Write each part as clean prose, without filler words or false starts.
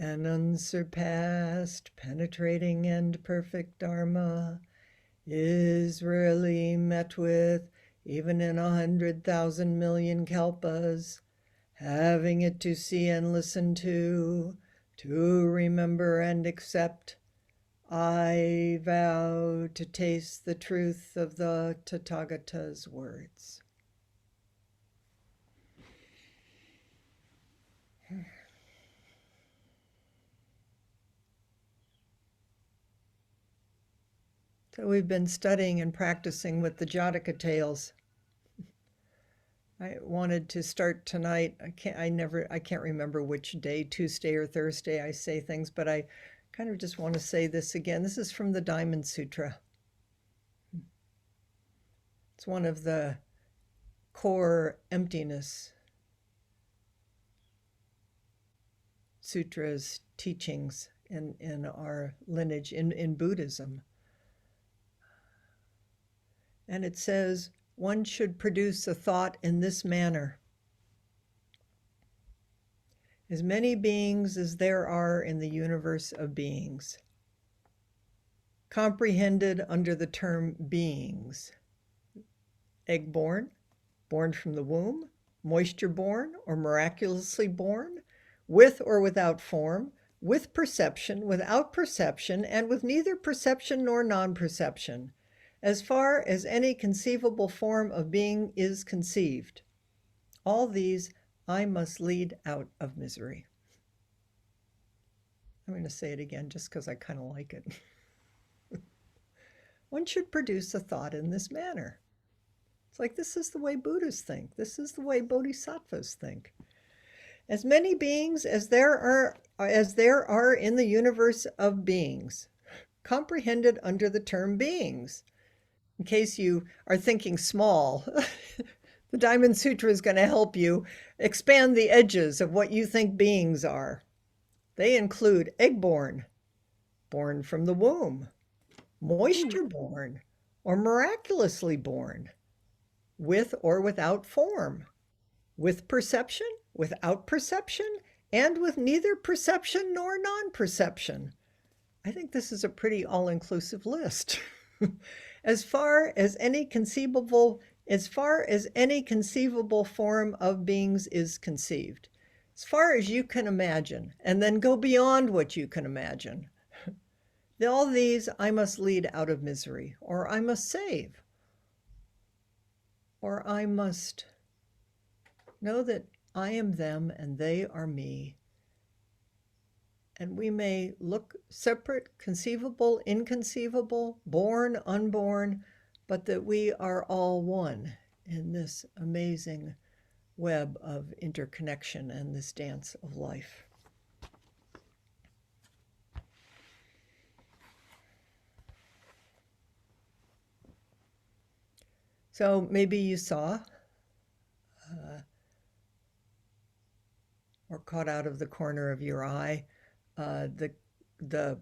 An unsurpassed, penetrating, and perfect Dharma is rarely met with, even in 100,000 million kalpas. Having it to see and listen to remember and accept, I vow to taste the truth of the Tathagata's words. So we've been studying and practicing with the Jataka tales. I wanted to start tonight. I can't remember which day, Tuesday or Thursday I say things, but I kind of just want to say this again. This is from the Diamond Sutra. It's one of the core emptiness sutras teachings in our lineage in Buddhism. And it says, one should produce a thought in this manner. As many beings as there are in the universe of beings, comprehended under the term beings, egg-born, born from the womb, moisture-born or miraculously born, with or without form, with perception, without perception, and with neither perception nor non-perception, as far as any conceivable form of being is conceived. All these I must lead out of misery. I'm going to say it again just because I kind of like it. One should produce a thought in this manner. It's like, this is the way Buddhists think. This is the way Bodhisattvas think. As many beings as there are in the universe of beings, comprehended under the term beings. In case you are thinking small, the Diamond Sutra is going to help you expand the edges of what you think beings are. They include egg-born, born from the womb, moisture-born, or miraculously born, with or without form, with perception, without perception, and with neither perception nor non-perception. I think this is a pretty all-inclusive list. As far as any conceivable form of beings is conceived, as far as you can imagine, and then go beyond what you can imagine. All these I must lead out of misery, or I must save, or I must know that I am them and they are me. And we may look separate, conceivable, inconceivable, born, unborn, but that we are all one in this amazing web of interconnection and this dance of life. So maybe you saw or caught out of the corner of your eye the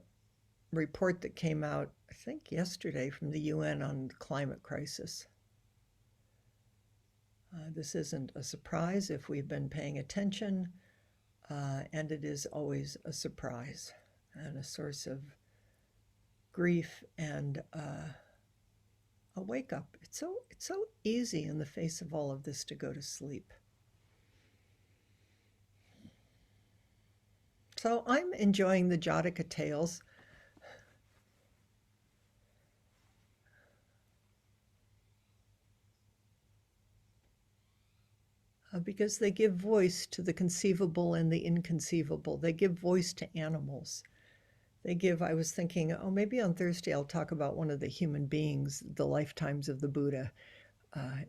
report that came out, I think yesterday, from the UN on the climate crisis. This isn't a surprise if we've been paying attention, and it is always a surprise and a source of grief and a wake up. It's so easy in the face of all of this to go to sleep. So I'm enjoying the Jataka tales. Because they give voice to the conceivable and the inconceivable. They give voice to animals. I was thinking, maybe on Thursday I'll talk about one of the human beings, the lifetimes of the Buddha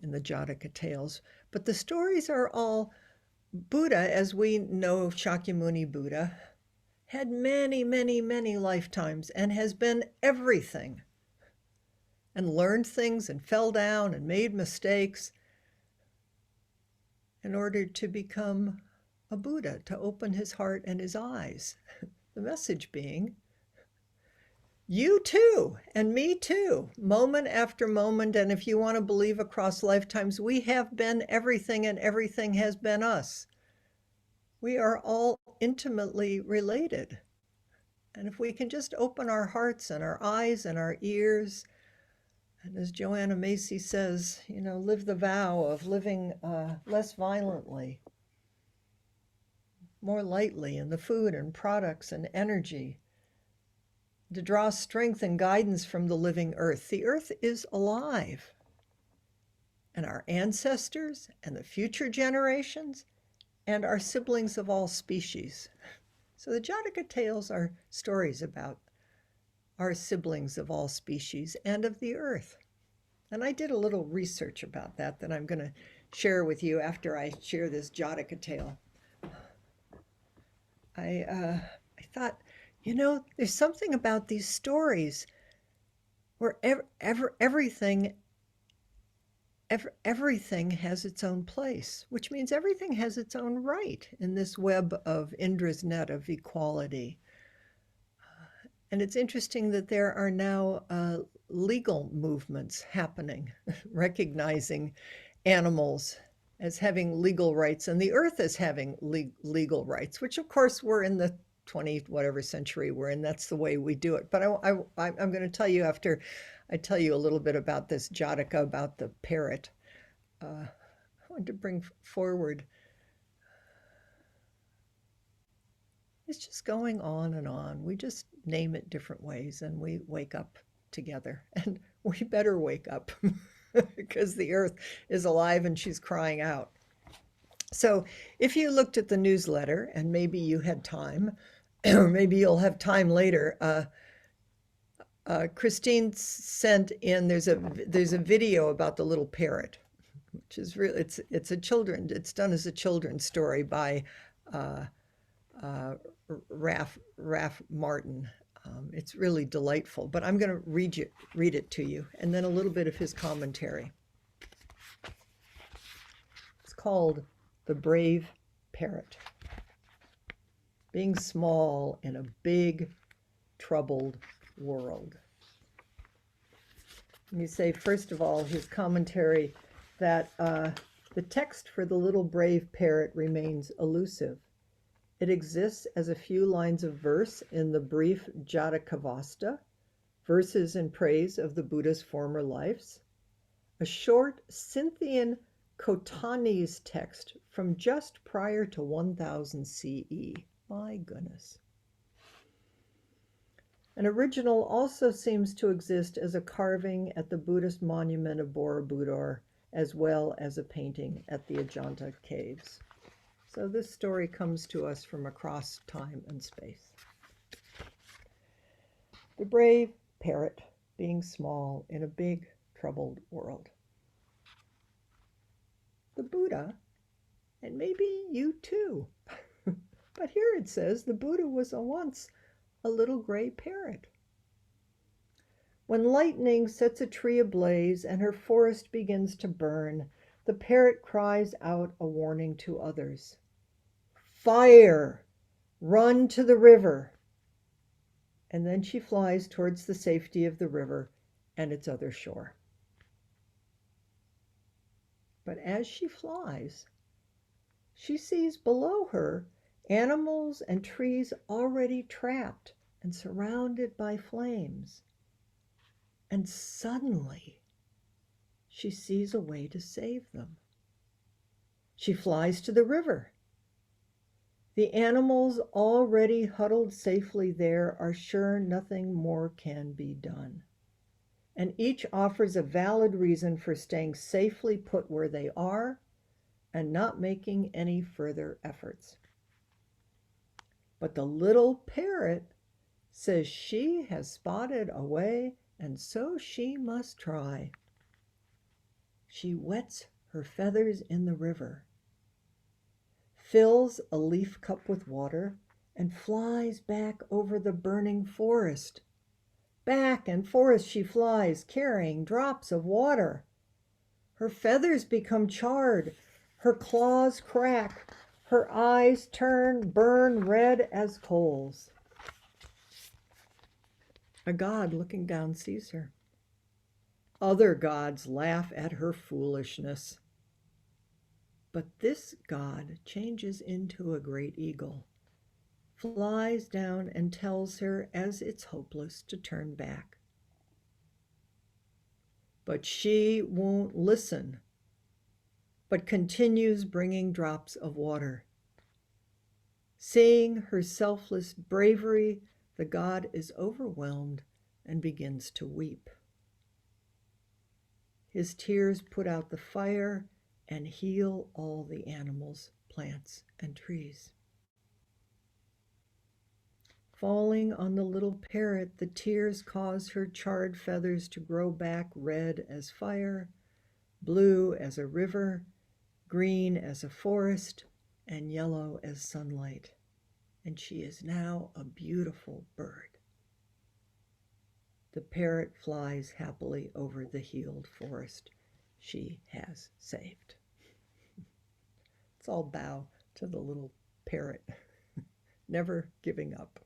in the Jataka tales. But the stories are all, Buddha, as we know, Shakyamuni Buddha, had many, many, many lifetimes and has been everything and learned things and fell down and made mistakes in order to become a Buddha, to open his heart and his eyes. The message being, you too, and me too, moment after moment, and if you want to believe across lifetimes, we have been everything and everything has been us. We are all intimately related. And if we can just open our hearts and our eyes and our ears, and as Joanna Macy says, live the vow of living less violently, more lightly in the food and products and energy, to draw strength and guidance from the living earth. The earth is alive. And our ancestors and the future generations and our siblings of all species. So the Jataka tales are stories about our siblings of all species and of the earth. And I did a little research about that I'm going to share with you after I share this Jataka tale. I thought, there's something about these stories where everything has its own place, which means everything has its own right in this web of Indra's net of equality. And it's interesting that there are now legal movements happening, recognizing animals as having legal rights and the earth as having legal rights, which of course we're in the 20 whatever century we're in. That's the way we do it. But I'm going to tell you after I tell you a little bit about this Jataka, about the parrot. I want to bring forward. It's just going on and on. We just name it different ways and we wake up together. And we better wake up because the earth is alive and she's crying out. So if you looked at the newsletter and maybe you had time, or maybe you'll have time later, Christine sent in, there's a video about the little parrot, which is really, it's done as a children's story by Raf Martin. It's really delightful, but I'm going to read it to you, and then a little bit of his commentary. It's called The Brave Parrot. Being small in a big, troubled world. And you say, first of all, his commentary that the text for the little brave parrot remains elusive. It exists as a few lines of verse in the brief Jatakavasta, verses in praise of the Buddha's former lives, a short Scythian Khotanese text from just prior to 1000 CE. My goodness. An original also seems to exist as a carving at the Buddhist monument of Borobudur, as well as a painting at the Ajanta caves. So this story comes to us from across time and space. The brave parrot being small in a big, troubled world. The Buddha, and maybe you too, but here it says the Buddha was once a little gray parrot. When lightning sets a tree ablaze and her forest begins to burn, the parrot cries out a warning to others. Fire! Run to the river! And then she flies towards the safety of the river and its other shore. But as she flies, she sees below her animals and trees already trapped and surrounded by flames. And suddenly, she sees a way to save them. She flies to the river. The animals already huddled safely there are sure nothing more can be done. And each offers a valid reason for staying safely put where they are and not making any further efforts. But the little parrot says she has spotted a way, and so she must try. She wets her feathers in the river, fills a leaf cup with water, and flies back over the burning forest. Back and forth she flies, carrying drops of water. Her feathers become charred, her claws crack, her eyes burn red as coals. A god looking down sees her. Other gods laugh at her foolishness. But this god changes into a great eagle, flies down and tells her as it's hopeless to turn back. But she won't listen, but continues bringing drops of water. Seeing her selfless bravery, the god is overwhelmed and begins to weep. His tears put out the fire and heal all the animals, plants, and trees. Falling on the little parrot, the tears cause her charred feathers to grow back red as fire, blue as a river, green as a forest, and yellow as sunlight. And she is now a beautiful bird. The parrot flies happily over the healed forest she has saved. Let's all bow to the little parrot, never giving up.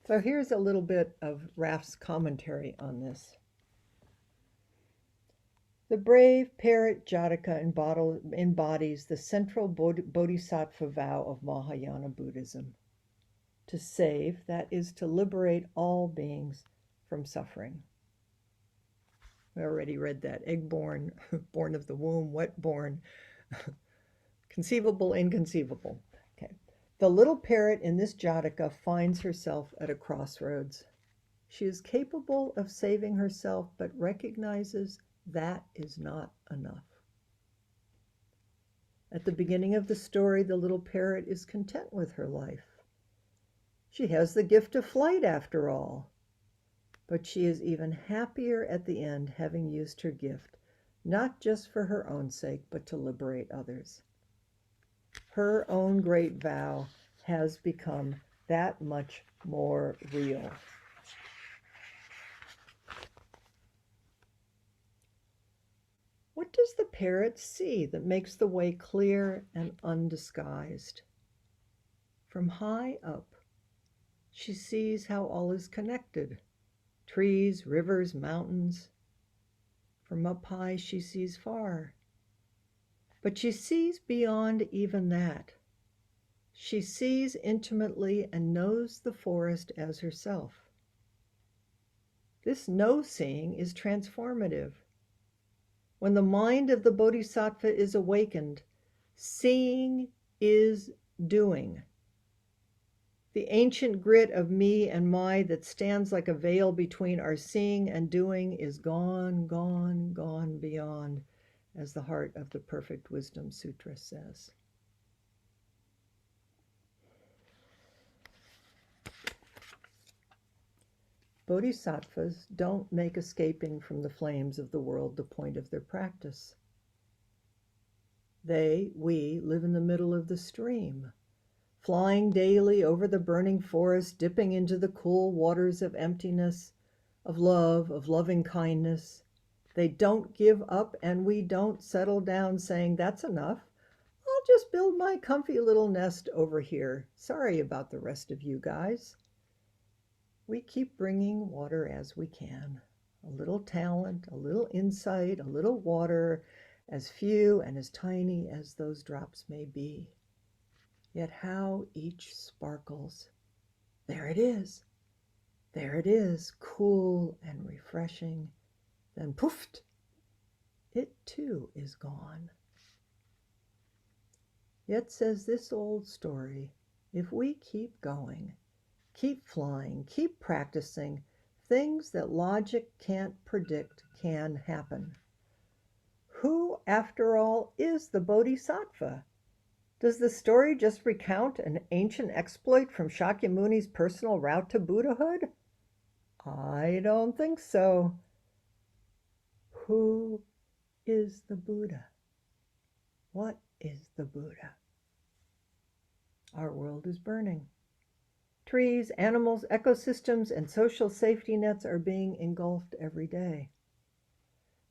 So here's a little bit of Raff's commentary on this. The brave parrot Jataka embodies the central bodhisattva vow of Mahayana Buddhism. To save, that is to liberate all beings from suffering. We already read that. Egg-born, born of the womb, wet-born, conceivable, inconceivable. Okay. The little parrot in this Jataka finds herself at a crossroads. She is capable of saving herself, but recognizes that is not enough. At the beginning of the story, the little parrot is content with her life. She has the gift of flight after all. But she is even happier at the end, having used her gift, not just for her own sake, but to liberate others. Her own great vow has become that much more real. What does the parrot see that makes the way clear and undisguised? From high up, she sees how all is connected. Trees, rivers, mountains. From up high she sees far. But she sees beyond even that. She sees intimately and knows the forest as herself. This no-seeing is transformative. When the mind of the bodhisattva is awakened, seeing is doing. The ancient grit of me and my that stands like a veil between our seeing and doing is gone, gone, gone beyond, as the heart of the Perfect Wisdom Sutra says. Bodhisattvas don't make escaping from the flames of the world the point of their practice. We live in the middle of the stream, flying daily over the burning forest, dipping into the cool waters of emptiness, of love, of loving kindness. They don't give up, and we don't settle down saying, that's enough. I'll just build my comfy little nest over here. Sorry about the rest of you guys. We keep bringing water as we can. A little talent, a little insight, a little water, as few and as tiny as those drops may be. Yet how each sparkles. There it is, cool and refreshing. Then poofed, it too is gone. Yet says this old story, if we keep going, keep flying, keep practicing, things that logic can't predict can happen. Who, after all, is the bodhisattva? Does the story just recount an ancient exploit from Shakyamuni's personal route to Buddhahood? I don't think so. Who is the Buddha? What is the Buddha? Our world is burning. Trees, animals, ecosystems, and social safety nets are being engulfed every day.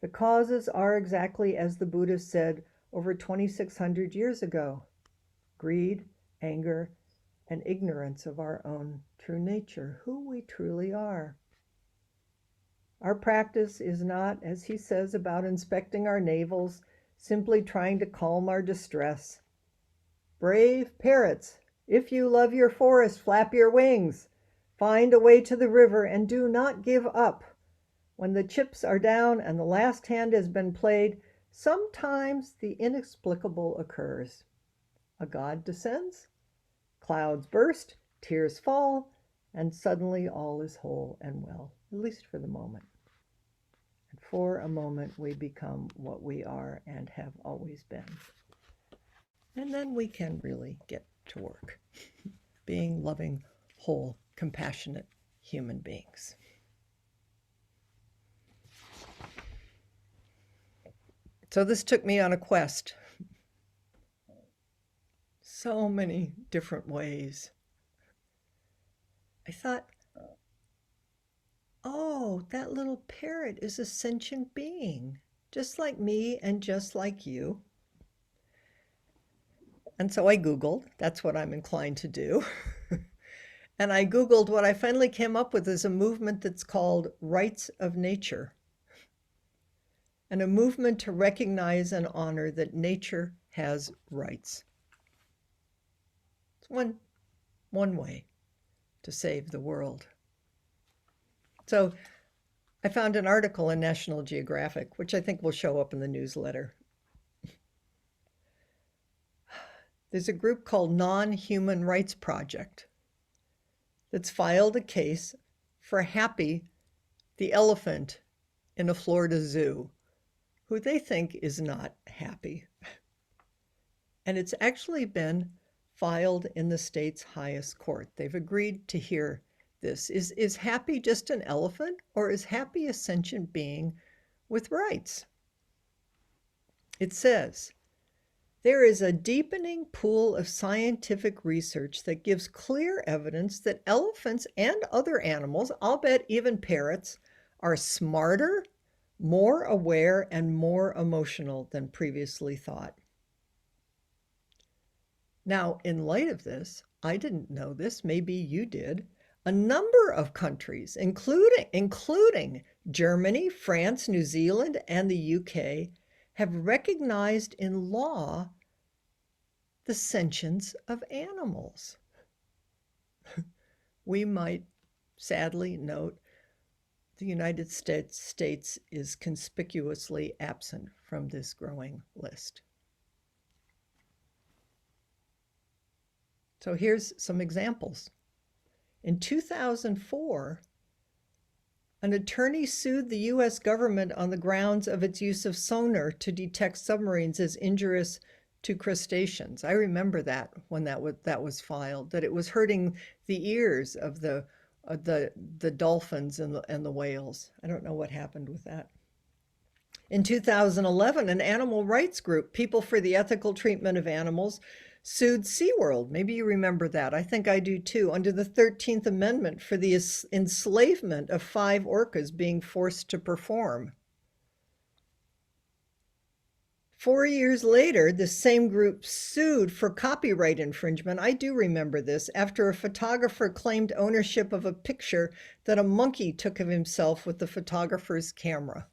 The causes are exactly as the Buddha said over 2,600 years ago: greed, anger, and ignorance of our own true nature, who we truly are. Our practice is not, as he says, about inspecting our navels, simply trying to calm our distress. Brave parrots, if you love your forest, flap your wings. Find a way to the river and do not give up. When the chips are down and the last hand has been played, sometimes the inexplicable occurs. A god descends, clouds burst, tears fall, and suddenly all is whole and well, at least for the moment. And for a moment we become what we are and have always been. And then we can really get to work, being loving, whole, compassionate human beings. So this took me on a quest. So many different ways. I thought, oh, that little parrot is a sentient being, just like me and just like you. And so I Googled, that's what I'm inclined to do. And I Googled, what I finally came up with is a movement that's called Rights of Nature, and a movement to recognize and honor that nature has rights. It's one way to save the world. So I found an article in National Geographic, which I think will show up in the newsletter. There's a group called Non-Human Rights Project that's filed a case for Happy, the elephant in a Florida zoo, who they think is not happy. And it's actually been filed in the state's highest court. They've agreed to hear this. Is Happy just an elephant, or is Happy a sentient being with rights? It says, there is a deepening pool of scientific research that gives clear evidence that elephants and other animals, I'll bet even parrots, are smarter, more aware, and more emotional than previously thought. Now, in light of this, I didn't know this, maybe you did, a number of countries, including Germany, France, New Zealand, and the UK, have recognized in law the sentience of animals. We might sadly note the United States is conspicuously absent from this growing list. So here's some examples. In 2004, an attorney sued the US government on the grounds of its use of sonar to detect submarines as injurious to crustaceans. I remember that when that was filed, that it was hurting the ears of the dolphins and the whales. I don't know what happened with that. In 2011, an animal rights group, People for the Ethical Treatment of Animals, sued SeaWorld. Maybe you remember that. I think I do too, under the 13th Amendment for the enslavement of 5 orcas being forced to perform. 4 years later, the same group sued for copyright infringement. I do remember this, after a photographer claimed ownership of a picture that a monkey took of himself with the photographer's camera.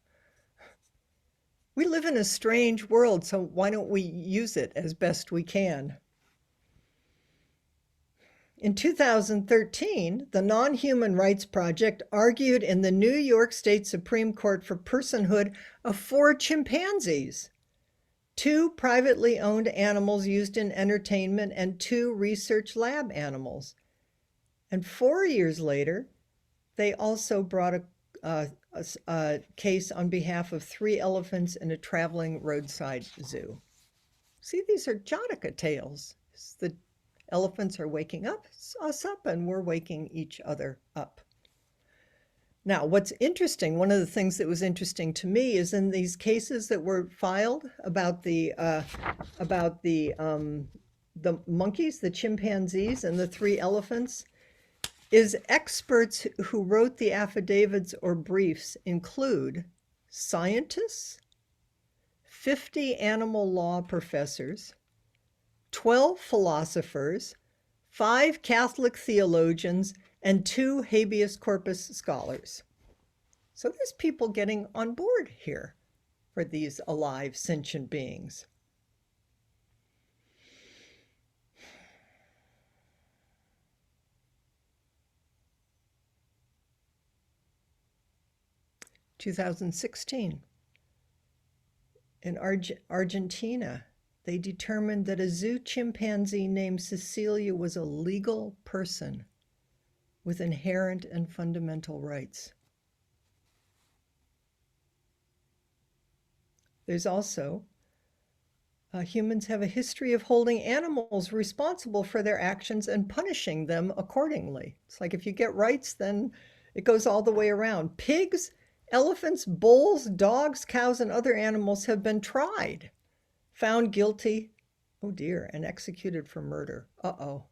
We live in a strange world, so why don't we use it as best we can? In 2013, the Non-Human Rights Project argued in the New York State Supreme Court for personhood of 4 chimpanzees, 2 privately owned animals used in entertainment, and 2 research lab animals. And 4 years later, they also brought a case on behalf of 3 elephants in a traveling roadside zoo. See, these are Jataka tales. The elephants are waking us up, and we're waking each other up. Now, what's interesting, one of the things that was interesting to me is in these cases that were filed about the monkeys, the chimpanzees, and the 3 elephants, is experts who wrote the affidavits or briefs include scientists, 50 animal law professors, 12 philosophers, 5 Catholic theologians, and 2 habeas corpus scholars. So there's people getting on board here for these alive, sentient beings. – 2016, in Argentina, they determined that a zoo chimpanzee named Cecilia was a legal person with inherent and fundamental rights. There's also humans have a history of holding animals responsible for their actions and punishing them accordingly. It's like if you get rights, then it goes all the way around. Pigs, elephants, bulls, dogs, cows, and other animals have been tried, found guilty, oh dear, and executed for murder. Uh-oh.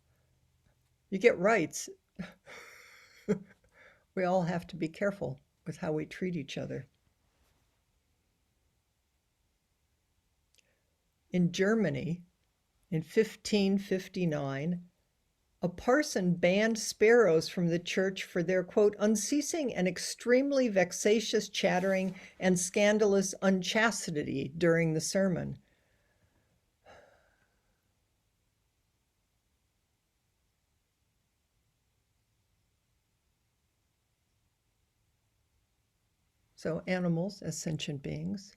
You get rights. We all have to be careful with how we treat each other. In Germany, in 1559, a parson banned sparrows from the church for their, quote, unceasing and extremely vexatious chattering and scandalous unchastity during the sermon. So animals as sentient beings,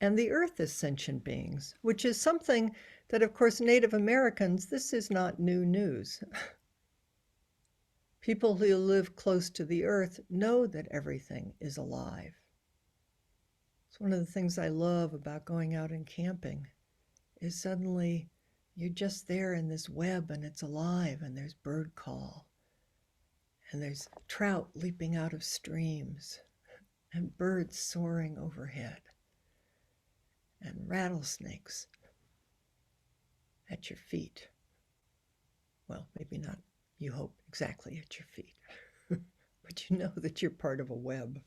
and the earth as sentient beings, which is something that, of course, Native Americans, this is not new news. People who live close to the earth know that everything is alive. It's one of the things I love about going out and camping, is suddenly you're just there in this web and it's alive, and there's bird call, and there's trout leaping out of streams, and birds soaring overhead, and rattlesnakes at your feet. Well, maybe not, you hope, exactly at your feet, but you know that you're part of a web.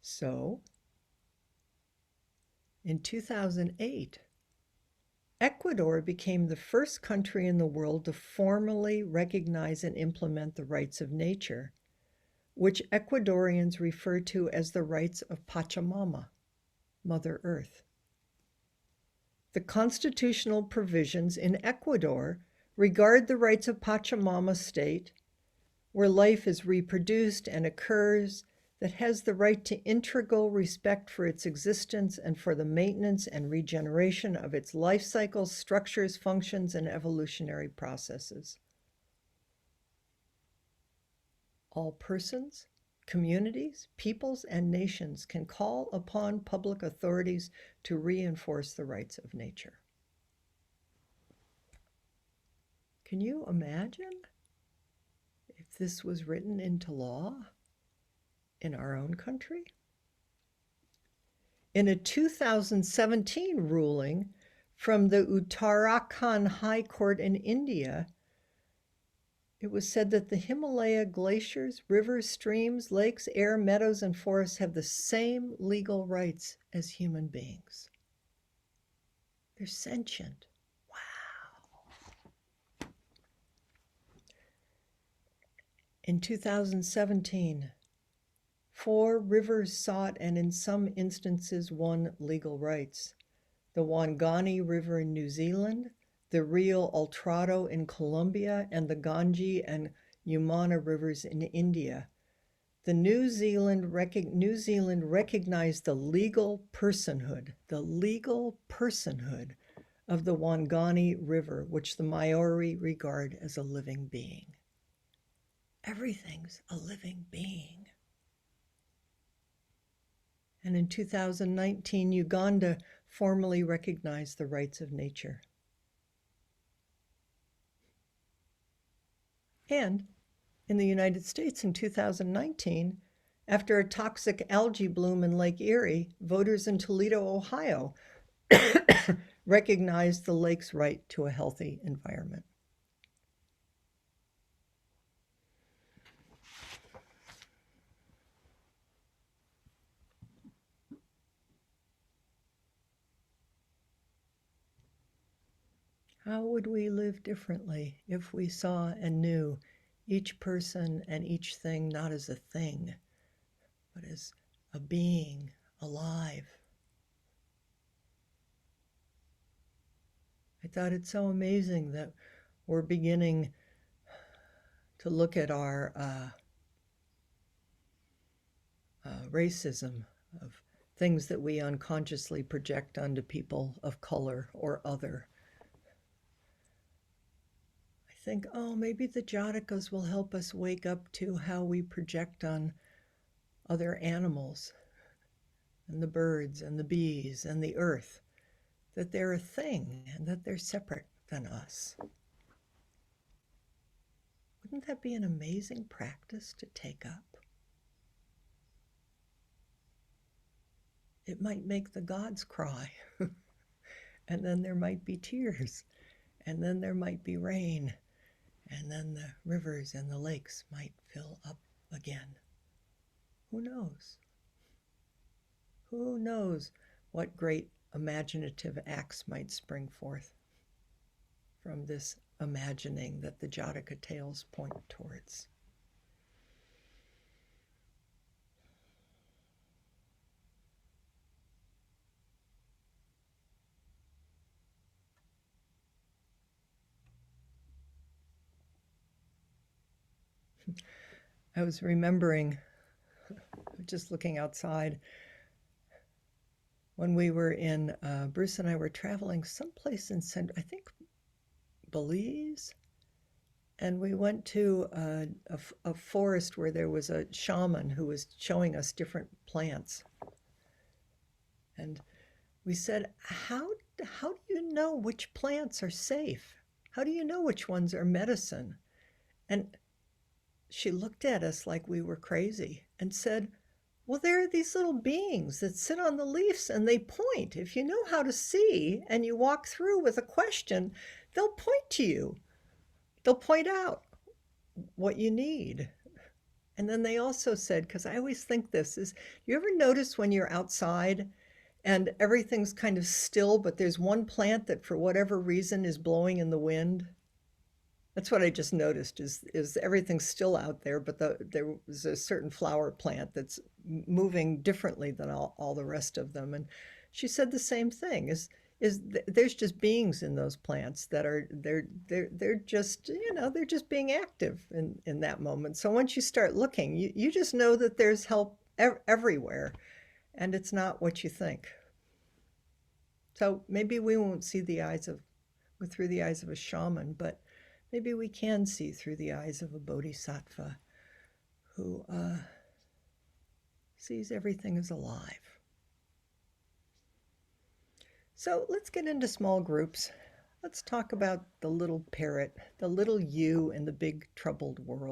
So, in 2008, Ecuador became the first country in the world to formally recognize and implement the rights of nature, which Ecuadorians refer to as the rights of Pachamama, Mother Earth. The constitutional provisions in Ecuador regard the rights of Pachamama state, where life is reproduced and occurs, that has the right to integral respect for its existence and for the maintenance and regeneration of its life cycles, structures, functions, and evolutionary processes. All persons, communities, peoples, and nations can call upon public authorities to reinforce the rights of nature. Can you imagine if this was written into law in our own country? In a 2017 ruling from the Uttarakhand High Court in India, it was said that the Himalaya glaciers, rivers, streams, lakes, air, meadows, and forests have the same legal rights as human beings. They're sentient. Wow. In 2017, 4 rivers sought and in some instances won legal rights. The Wangani River in New Zealand, the Rio Altrado in Colombia, and the Ganges and Yamuna rivers in India. The New Zealand recognized the legal personhood of the Wangani River, which the Maori regard as a living being. Everything's a living being. And in 2019, Uganda formally recognized the rights of nature. And in the United States in 2019, after a toxic algae bloom in Lake Erie, voters in Toledo, Ohio, recognized the lake's right to a healthy environment. How would we live differently if we saw and knew each person and each thing not as a thing, but as a being alive. I thought it's so amazing that we're beginning to look at our racism of things that we unconsciously project onto people of color or other. I think, oh, maybe the Jatakas will help us wake up to how we project on other animals and the birds and the bees and the earth, that they're a thing and that they're separate than us. Wouldn't that be an amazing practice to take up? It might make the gods cry, and then there might be tears, and then there might be rain, and then the rivers and the lakes might fill up again. Who knows? Who knows what great imaginative acts might spring forth from this imagining that the Jataka tales point towards. I was remembering, just looking outside, when we were in, Bruce and I were traveling someplace in I think Belize, and we went to a forest where there was a shaman who was showing us different plants. And we said, how do you know which plants are safe? How do you know which ones are medicine? And she looked at us like we were crazy and said, well, there are these little beings that sit on the leaves and they point. If you know how to see and you walk through with a question, they'll point to you. They'll point out what you need. And then they also said, because I always think this is, you ever notice when you're outside and everything's kind of still, but there's one plant that for whatever reason is blowing in the wind? That's what I just noticed is everything's still out there, but there was a certain flower plant that's moving differently than all the rest of them. And she said the same thing is there's just beings in those plants that are they're just, they're just being active in that moment. So once you start looking, you just know that there's help everywhere, and it's not what you think. So maybe we won't see through the eyes of a shaman, but maybe we can see through the eyes of a bodhisattva who sees everything as alive. So let's get into small groups. Let's talk about the little parrot, the little you in the big troubled world.